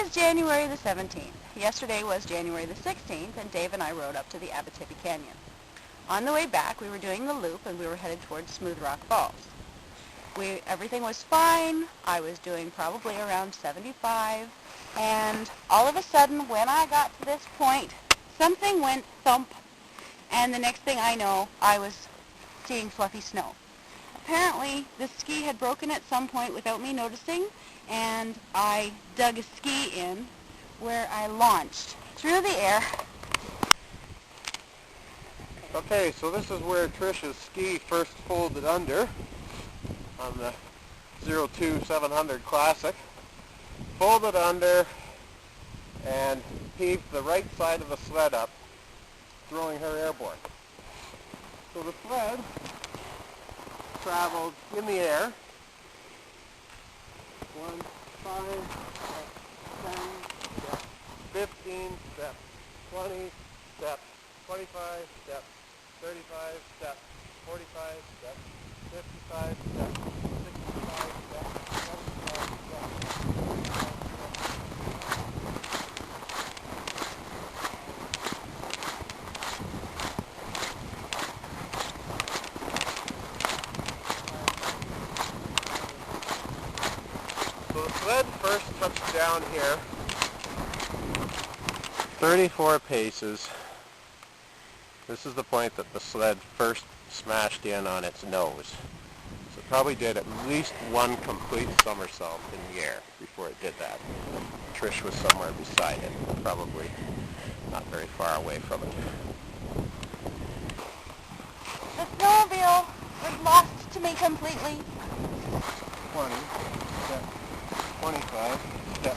is January the 17th. Yesterday was January the 16th, and Dave and I rode up to the Abitibi Canyon. On the way back, we were doing the loop, and we were headed towards Smooth Rock Falls. Everything was fine. I was doing probably around 75, and all of a sudden, when I got to this point, something went thump, and the next thing I know, I was seeing fluffy snow. Apparently, the ski had broken at some point without me noticing, and I dug a ski in where I launched through the air. Okay, so this is where Trish's ski first folded under on the 02700 Classic. Folded under and heaved the right side of the sled up, throwing her airborne. So the sled traveled in the air. 1, 5, 10, step, 15, step, 20, step, 25, step, 35, step, 45, step, 55, step, 65, step, 75, step. So the sled first touched down here, 34 paces. This is the point that the sled first smashed in on its nose. So it probably did at least one complete somersault in the air before it did that. Trish was somewhere beside it, probably not very far away from it. The snowmobile was lost to me completely. 20, step, 25, step,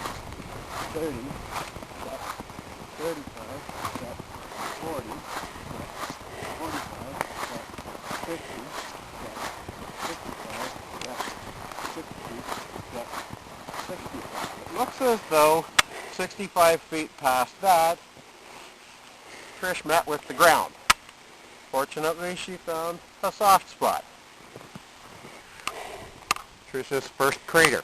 30, step, 35, step, 40, step, 45, step, 50, step, 55, step, 60, step, 65. It looks as though 65 feet past that, Trish met with the ground. Fortunately, she found a soft spot. Trish's first crater.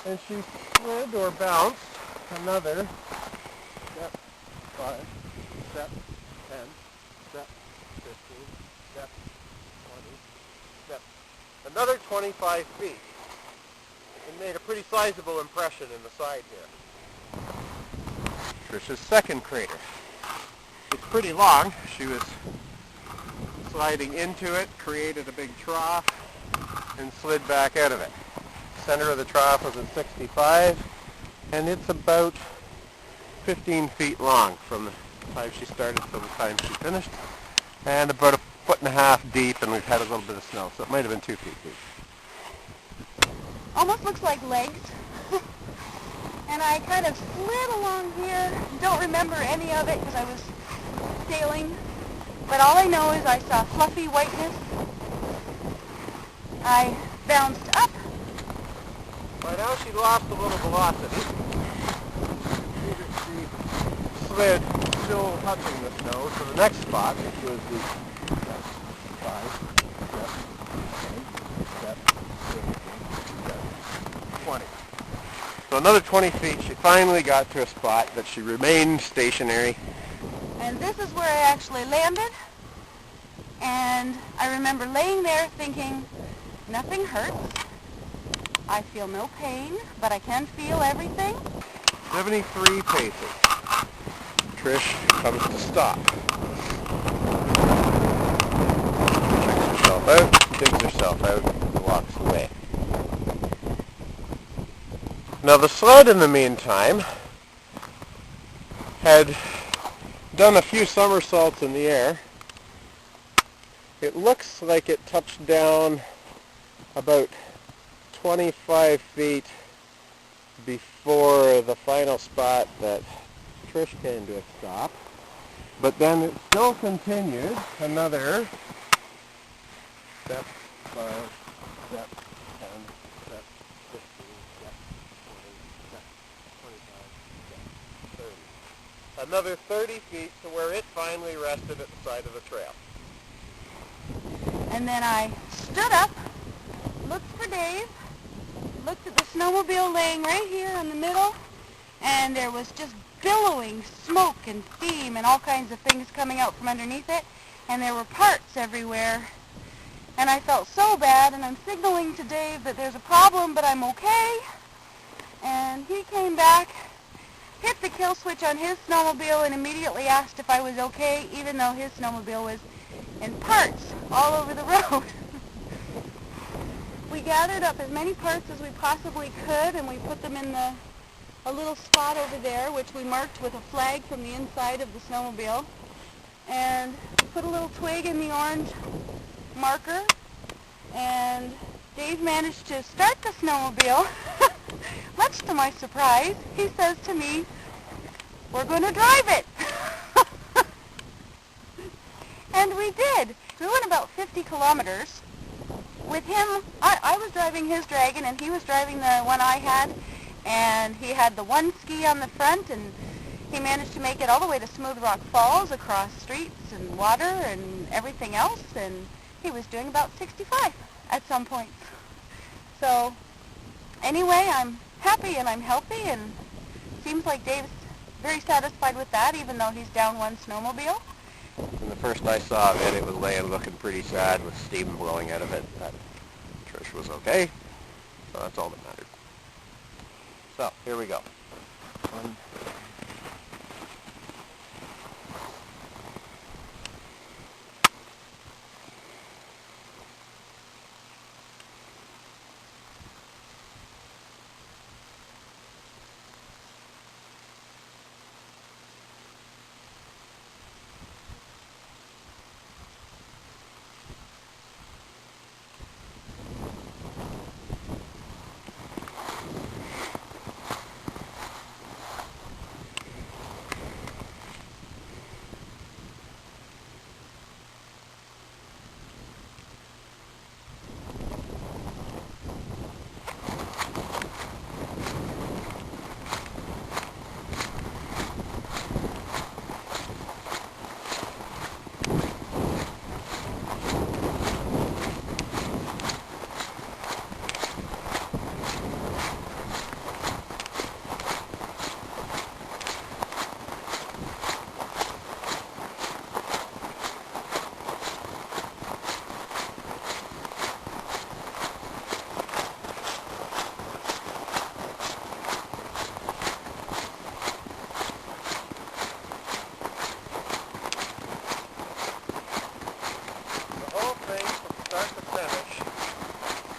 And she slid or bounced another step, 5, step, 10, step, 15, step, 20, step, another 25 feet. And made a pretty sizable impression in the side here. Trish's second crater. It's pretty long. She was sliding into it, created a big trough, and slid back out of it. Center of the trough was at 65, and it's about 15 feet long from the time she started to the time she finished, and about 1.5 feet deep, and we've had a little bit of snow, so it might have been 2 feet deep. Almost looks like legs. And I kind of slid along here. Don't remember any of it because I was sailing. But all I know is I saw fluffy whiteness. I bounced up. By now she lost a little velocity. She slid still touching the snow, so the next spot was the step 5, step 10, step 15, step 20. So another 20 feet, she finally got to a spot that she remained stationary. And this is where I actually landed. And I remember laying there thinking, nothing hurts. I feel no pain, but I can feel everything. 73 paces. Trish comes to stop. Checks herself out, digs herself out, and walks away. Now the sled in the meantime had done a few somersaults in the air. It looks like it touched down about 25 feet before the final spot that Trish came to a stop. But then it still continued another step, 5, step, 10, step, 15, step, 20, step, 25, step, 30. Another 30 feet to where it finally rested at the side of the trail. And then I stood up, looked for Dave, looked at the snow snowmobile laying right here in the middle, and there was just billowing smoke and steam and all kinds of things coming out from underneath it, and there were parts everywhere. And I felt so bad, and I'm signaling to Dave that there's a problem, but I'm okay. And he came back, hit the kill switch on his snowmobile, and immediately asked if I was okay, even though his snowmobile was in parts all over the road. We gathered up as many parts as we possibly could, and we put them in a little spot over there, which we marked with a flag from the inside of the snowmobile. And we put a little twig in the orange marker, and Dave managed to start the snowmobile. Much to my surprise, he says to me, "We're going to drive it." And we did. We went about 50 kilometers. With him, I was driving his Dragon, and he was driving the one I had, and he had the one ski on the front, and he managed to make it all the way to Smooth Rock Falls, across streets and water and everything else, and he was doing about 65 at some point. So anyway, I'm happy and I'm healthy, and seems like Dave's very satisfied with that, even though he's down one snowmobile. And the first I saw of it, it was laying looking pretty sad with steam blowing out of it. But Trish was okay, so that's all that mattered. So, here we go. One.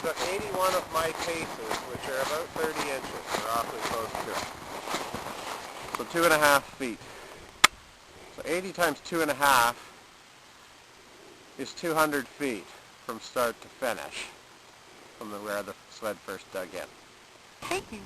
Took 81 of my paces, which are about 30 inches, or awfully close to it. So 2.5 feet. So 80 times 2.5 is 200 feet from start to finish, from where the sled first dug in. Thank you.